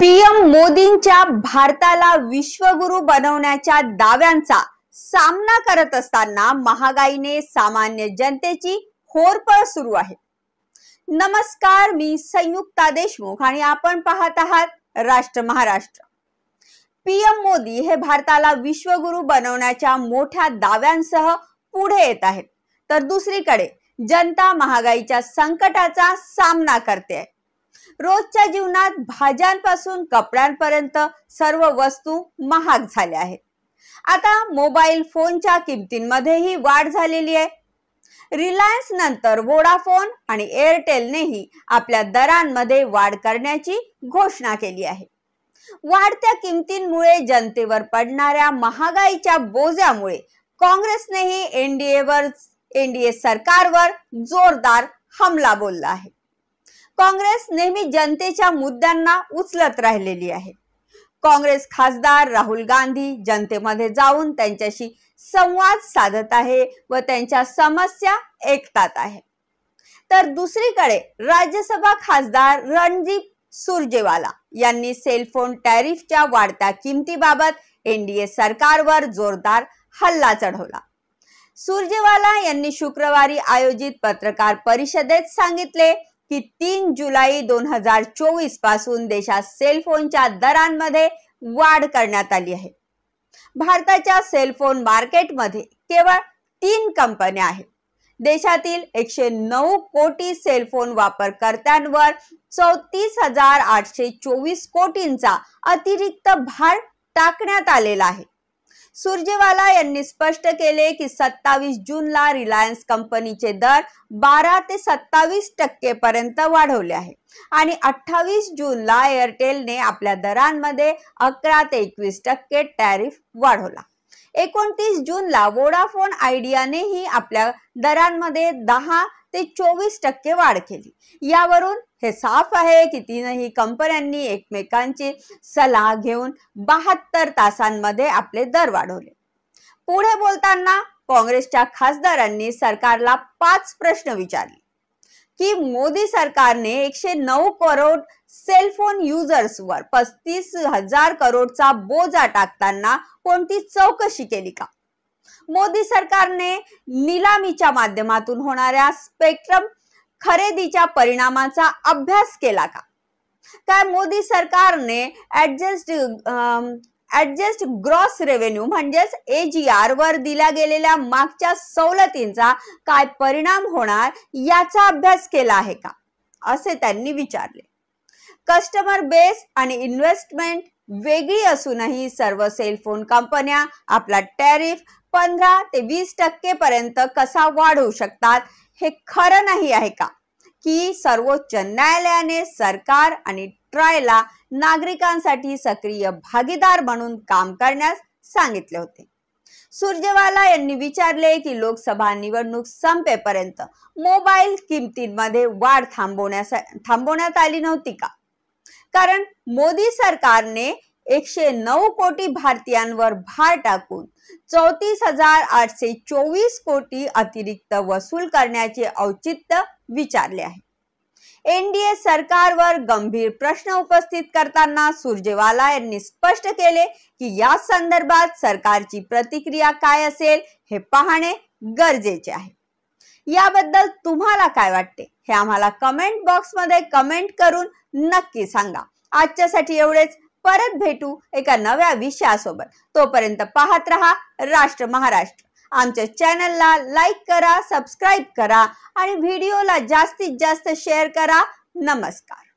PM मोदींच्या भारताला विश्वगुरु बनवण्याच्या दाव्यांचा सामना करत असताना महागाईने सामान्य जनतेची होरपळ सुरू आहे। नमस्कार, मी संयुक्ता देशमुख आणि आपण पाहत आहात राष्ट्र महाराष्ट्र। पीएम मोदी हे भारताला विश्वगुरु बनवण्याच्या मोठ्या दाव्यांसह पुढे येत आहेत, तर दुसरीकडे जनता महागाईच्या संकटाचा सामना करते आहे। रोजच्या जीवनात भाज्यांपासून कपड्यांपर्यंत सर्व वस्तू महाग झाल्या आहेत। आता मोबाईल फोनच्या किमतींमध्येही वाढ झालेली आहे। रिलायन्स नंतर वोडाफोन आणि एअरटेलनेही आपल्या दरांमध्ये वाढ करण्याची घोषणा केली आहे। वाढत्या किमतींमुळे जनतेवर पडणाऱ्या महागाईच्या बोजामुळे काँग्रेसनेही एनडीए सरकारवर जोरदार हमला बोलला आहे। काँग्रेस नेहमी जनतेच्या मुद्द्यांना उचलत राहिलेली आहे। काँग्रेस खासदार राहुल गांधी जनतेमध्ये जाऊन त्यांच्याशी संवाद साधत आहे व त्यांच्या समस्या ऐकतात आहे। तर दुसरीकडे राज्यसभा खासदार रणदीप सुरजेवाला यांनी सेलफोन टॅरिफच्या वाढत्या किमतीबाबत एनडीए सरकारवर जोरदार हल्ला चढवला। सुरजेवाला यांनी शुक्रवारी आयोजित पत्रकार परिषदेत सांगितले की 3 जुलै 2024 पासून देशात सेलफोनच्या दरांमध्ये वाढ करण्यात आली आहे। भारताच्या सेलफोन मार्केटमध्ये केवळ 3 कंपन्या आहेत। देशातील 109 कोटी सेलफोन वापरकर्त्यांवर 34,824 कोटींचा अतिरिक्त भार टाकण्यात आलेला आहे। सुरजेवाला यांनी स्पष्ट केले की 27 जूनला रिलायन्स कंपनीचे दर 12 ते 27% पर्यंत वाढवले आहे आणि 28 जूनला एअरटेलने आपल्या दरांमध्ये 11 ते 21% टॅरिफ वाढवला। 29 जूनला वोडाफोन आयडियानेही आपल्या दरांमध्ये 10 ते 24% वाढ केली। यावरून हे साफ आहे की तीनही कंपन्यांनी एकमेकांची सल्ला घेऊन 72 तासांमध्ये आपले दर वाढवले। पुढे बोलताना काँग्रेसच्या खासदारांनी सरकारला 5 प्रश्न विचारले की मोदी सरकारने 109 करोड सेलफोन युजर्सवर 35,000 करोडचा बोजा टाकताना कोणती चौकशी केली का? मोदी सरकारने निलामीच्या माध्यमातून होणाऱ्या स्पेक्ट्रम खरेदीच्या परिणामाचा अभ्यास केला का? काय मोदी सरकारने ऍडजस्ट ग्रॉस रेव्हेन्यू म्हणजेच AGR वर दिल्या गेलेल्या मागच्या सवलतींचा काय परिणाम होणार याचा अभ्यास केला आहे का, असे त्यांनी विचारले। कस्टमर बेस आणि इन्व्हेस्टमेंट वेगळी असूनही सर्व सेलफोन कंपन्या आपला टॅरिफ 15 ते 20% पर्यंत कसा वाढवू शकतात हे खरं नाही आहे का? की सर्वोच्च न्यायालयाने सरकार आणि ट्रायला नागरिकांसाठी सक्रिय भागीदार म्हणून काम करण्यास सांगितले होते। सुरजेवाला यांनी विचारले की लोकसभा निवडणूक संपेपर्यंत मोबाईल किमतींमध्ये वाढ थांबवण्यात आली नव्हती का? कारण मोदी सरकारने 109 कोटी भारतीयांवर भार टाकून 34,824 कोटी अतिरिक्त वसूल करण्याचे औचित्य विचारले आहे। एनडीए सरकारवर गंभीर प्रश्न उपस्थित करताना सुरजेवाला यांनी स्पष्ट केले की या संदर्भात सरकारची प्रतिक्रिया काय असेल हे पाहणे गरजेचे आहे। याबद्दल तुम्हाला काय वाटते हे आम्हाला कमेंट बॉक्स मध्ये कमेंट करून नक्की सांगा। आजच्यासाठी एवढेच, परत भेटू एका नव्या विषयासोबत। तोपर्यंत पाहत रहा राष्ट्र महाराष्ट्र। आमच्या चॅनलला लाईक करा, सबस्क्राईब करा आणि व्हिडिओला जास्तीत जास्त शेअर करा। नमस्कार।